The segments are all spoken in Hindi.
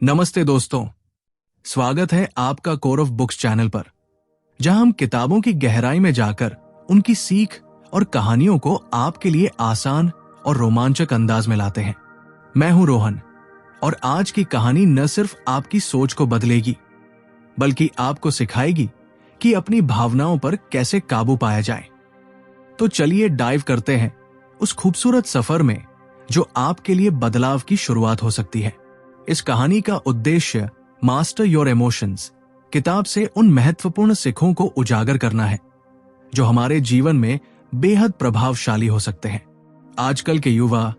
नमस्ते दोस्तों, स्वागत है आपका कोर ऑफ बुक्स चैनल पर, जहां हम किताबों की गहराई में जाकर उनकी सीख और कहानियों को आपके लिए आसान और रोमांचक अंदाज में लाते हैं। मैं हूं रोहन और आज की कहानी न सिर्फ आपकी सोच को बदलेगी, बल्कि आपको सिखाएगी कि अपनी भावनाओं पर कैसे काबू पाया जाए। तो चलिए डाइव करते हैं उस खूबसूरत सफर में जो आपके लिए बदलाव की शुरुआत हो सकती है। इस कहानी का उद्देश्य मास्टर योर इमोशंस किताब से उन महत्वपूर्ण सीखों को उजागर करना है जो हमारे जीवन में बेहद प्रभावशाली हो सकते हैं। आजकल के युवा,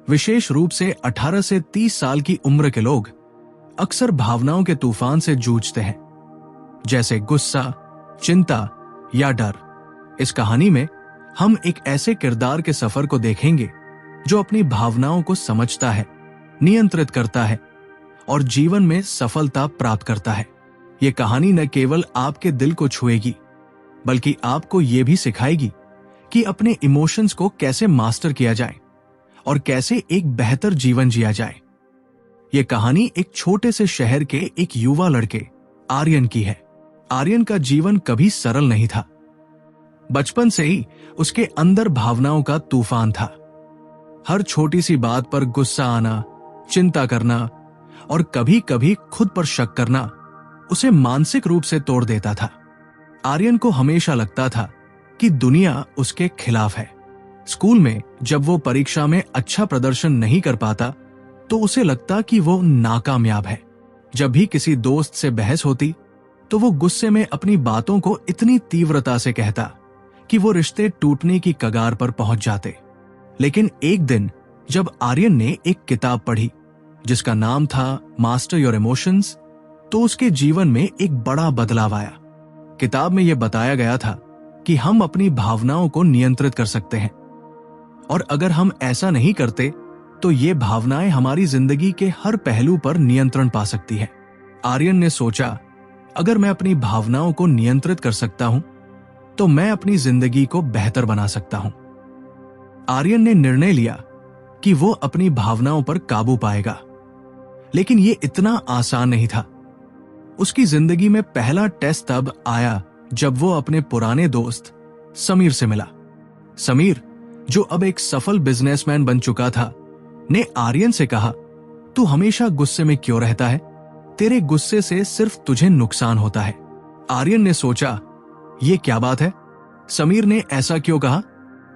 विशेष रूप से 18 से 30 साल की उम्र के लोग, अक्सर भावनाओं के तूफान से जूझते हैं, जैसे गुस्सा, चिंता या डर। इस कहानी में हम एक ऐसे किरदार के सफर को देखेंगे जो अपनी भावनाओं को समझता है, नियंत्रित करता है और जीवन में सफलता प्राप्त करता है। यह कहानी न केवल आपके दिल को छुएगी, बल्कि आपको यह भी सिखाएगी कि अपने इमोशंस को कैसे मास्टर किया जाए और कैसे एक बेहतर जीवन जिया जाए। यह कहानी एक छोटे से शहर के एक युवा लड़के आर्यन की है। आर्यन का जीवन कभी सरल नहीं था। बचपन से ही उसके अंदर भावनाओं का तूफान था। हर छोटी सी बात पर गुस्सा आना, चिंता करना और कभी कभी खुद पर शक करना उसे मानसिक रूप से तोड़ देता था। आर्यन को हमेशा लगता था कि दुनिया उसके खिलाफ है। स्कूल में जब वो परीक्षा में अच्छा प्रदर्शन नहीं कर पाता तो उसे लगता कि वो नाकामयाब है। जब भी किसी दोस्त से बहस होती तो वो गुस्से में अपनी बातों को इतनी तीव्रता से कहता कि वो रिश्ते टूटने की कगार पर पहुंच जाते। लेकिन एक दिन जब आर्यन ने एक किताब पढ़ी जिसका नाम था मास्टर योर इमोशंस, तो उसके जीवन में एक बड़ा बदलाव आया। किताब में यह बताया गया था कि हम अपनी भावनाओं को नियंत्रित कर सकते हैं और अगर हम ऐसा नहीं करते तो ये भावनाएं हमारी जिंदगी के हर पहलू पर नियंत्रण पा सकती है। आर्यन ने सोचा, अगर मैं अपनी भावनाओं को नियंत्रित कर सकता हूं तो मैं अपनी जिंदगी को बेहतर बना सकता हूं। आर्यन ने निर्णय लिया कि वो अपनी भावनाओं पर काबू पाएगा, लेकिन ये इतना आसान नहीं था। उसकी जिंदगी में पहला टेस्ट तब आया जब वो अपने पुराने दोस्त समीर से मिला। समीर, जो अब एक सफल बिजनेसमैन बन चुका था, ने आर्यन से कहा, तू हमेशा गुस्से में क्यों रहता है? तेरे गुस्से से सिर्फ तुझे नुकसान होता है। आर्यन ने सोचा, ये क्या बात है? समीर ने ऐसा क्यों कहा?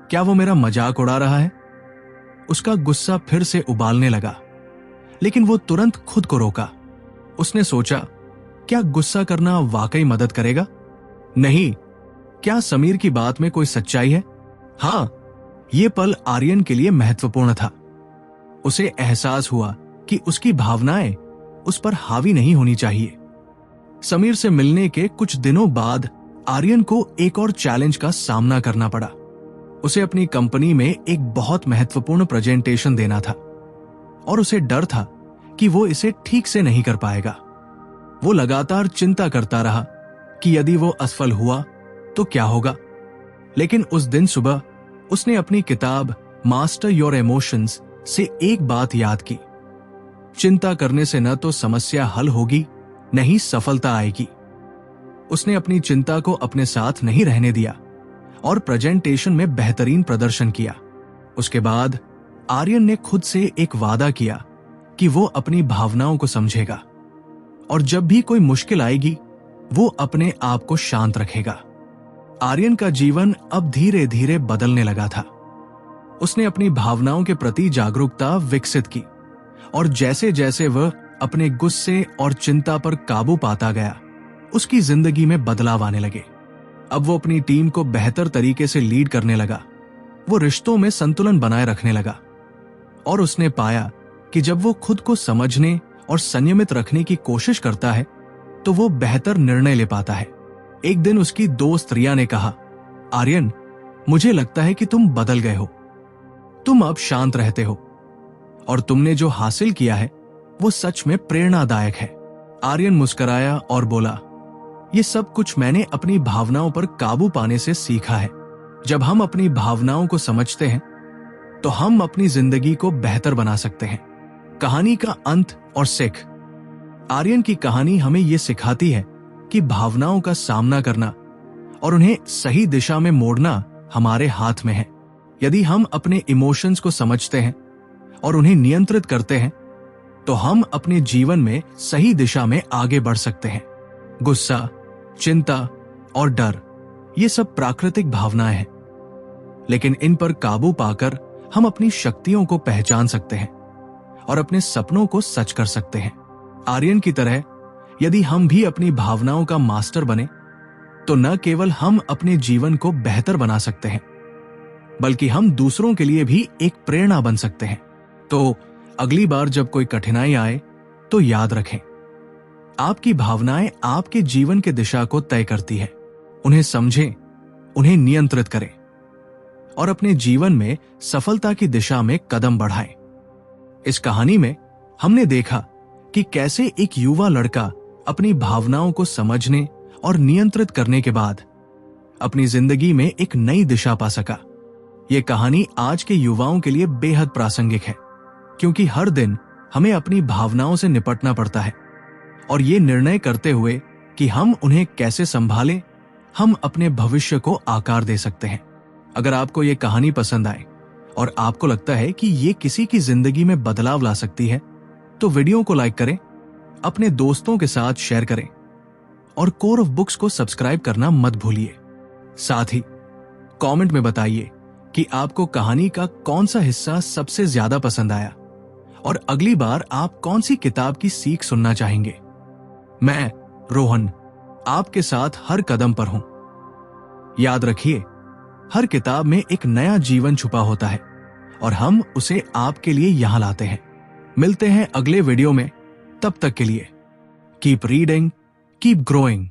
क्या वो मेरा मजाक उड़ा रहा है? उसका गुस्सा फिर से उबालने लगा, लेकिन वो तुरंत खुद को रोका। उसने सोचा, क्या गुस्सा करना वाकई मदद करेगा? नहीं। क्या समीर की बात में कोई सच्चाई है? हाँ, ये पल आर्यन के लिए महत्वपूर्ण था। उसे एहसास हुआ कि उसकी भावनाएं उस पर हावी नहीं होनी चाहिए। समीर से मिलने के कुछ दिनों बाद आर्यन को एक और चैलेंज का सामना करना पड़ा। उसे अपनी कंपनी में एक बहुत महत्वपूर्ण प्रेजेंटेशन देना था और उसे डर था कि वो इसे ठीक से नहीं कर पाएगा। वो लगातार चिंता करता रहा कि यदि वो असफल हुआ तो क्या होगा। लेकिन उस दिन सुबह उसने अपनी किताब मास्टर योर इमोशंस से एक बात याद की, चिंता करने से न तो समस्या हल होगी, न ही सफलता आएगी। उसने अपनी चिंता को अपने साथ नहीं रहने दिया और प्रेजेंटेशन में बेहतरीन प्रदर्शन किया। उसके बाद आर्यन ने खुद से एक वादा किया कि वो अपनी भावनाओं को समझेगा और जब भी कोई मुश्किल आएगी वो अपने आप को शांत रखेगा। आर्यन का जीवन अब धीरे धीरे बदलने लगा था। उसने अपनी भावनाओं के प्रति जागरूकता विकसित की और जैसे जैसे वह अपने गुस्से और चिंता पर काबू पाता गया, उसकी जिंदगी में बदलाव आने लगे। अब वो अपनी टीम को बेहतर तरीके से लीड करने लगा। वो रिश्तों में संतुलन बनाए रखने लगा और उसने पाया कि जब वो खुद को समझने और संयमित रखने की कोशिश करता है तो वो बेहतर निर्णय ले पाता है। एक दिन उसकी दोस्त रिया ने कहा, आर्यन, मुझे लगता है कि तुम बदल गए हो। तुम अब शांत रहते हो और तुमने जो हासिल किया है वो सच में प्रेरणादायक है। आर्यन मुस्कुराया और बोला, ये सब कुछ मैंने अपनी भावनाओं पर काबू पाने से सीखा है। जब हम अपनी भावनाओं को समझते हैं तो हम अपनी जिंदगी को बेहतर बना सकते हैं। कहानी का अंत और सीख। आर्यन की कहानी हमें यह सिखाती है कि भावनाओं का सामना करना और उन्हें सही दिशा में मोड़ना हमारे हाथ में है। यदि हम अपने इमोशंस को समझते हैं और उन्हें नियंत्रित करते हैं तो हम अपने जीवन में सही दिशा में आगे बढ़ सकते हैं। गुस्सा, चिंता और डर ये सब प्राकृतिक भावनाएं हैं, लेकिन इन पर काबू पाकर हम अपनी शक्तियों को पहचान सकते हैं और अपने सपनों को सच कर सकते हैं। आर्यन की तरह यदि हम भी अपनी भावनाओं का मास्टर बने तो न केवल हम अपने जीवन को बेहतर बना सकते हैं, बल्कि हम दूसरों के लिए भी एक प्रेरणा बन सकते हैं। तो अगली बार जब कोई कठिनाई आए तो याद रखें, आपकी भावनाएं आपके जीवन की दिशा को तय करती है। उन्हें समझें, उन्हें नियंत्रित करें और अपने जीवन में सफलता की दिशा में कदम बढ़ाएं। इस कहानी में हमने देखा कि कैसे एक युवा लड़का अपनी भावनाओं को समझने और नियंत्रित करने के बाद अपनी जिंदगी में एक नई दिशा पा सका। यह कहानी आज के युवाओं के लिए बेहद प्रासंगिक है, क्योंकि हर दिन हमें अपनी भावनाओं से निपटना पड़ता है और ये निर्णय करते हुए कि हम उन्हें कैसे संभालें, हम अपने भविष्य को आकार दे सकते हैं। अगर आपको ये कहानी पसंद आए और आपको लगता है कि ये किसी की जिंदगी में बदलाव ला सकती है, तो वीडियो को लाइक करें, अपने दोस्तों के साथ शेयर करें और कोर ऑफ बुक्स को सब्सक्राइब करना मत भूलिए। साथ ही कमेंट में बताइए कि आपको कहानी का कौन सा हिस्सा सबसे ज्यादा पसंद आया और अगली बार आप कौन सी किताब की सीख सुनना चाहेंगे। मैं रोहन आपके साथ हर कदम पर हूं। याद रखिए, हर किताब में एक नया जीवन छुपा होता है और हम उसे आपके लिए यहां लाते हैं। मिलते हैं अगले वीडियो में, तब तक के लिए कीप रीडिंग, कीप ग्रोइंग।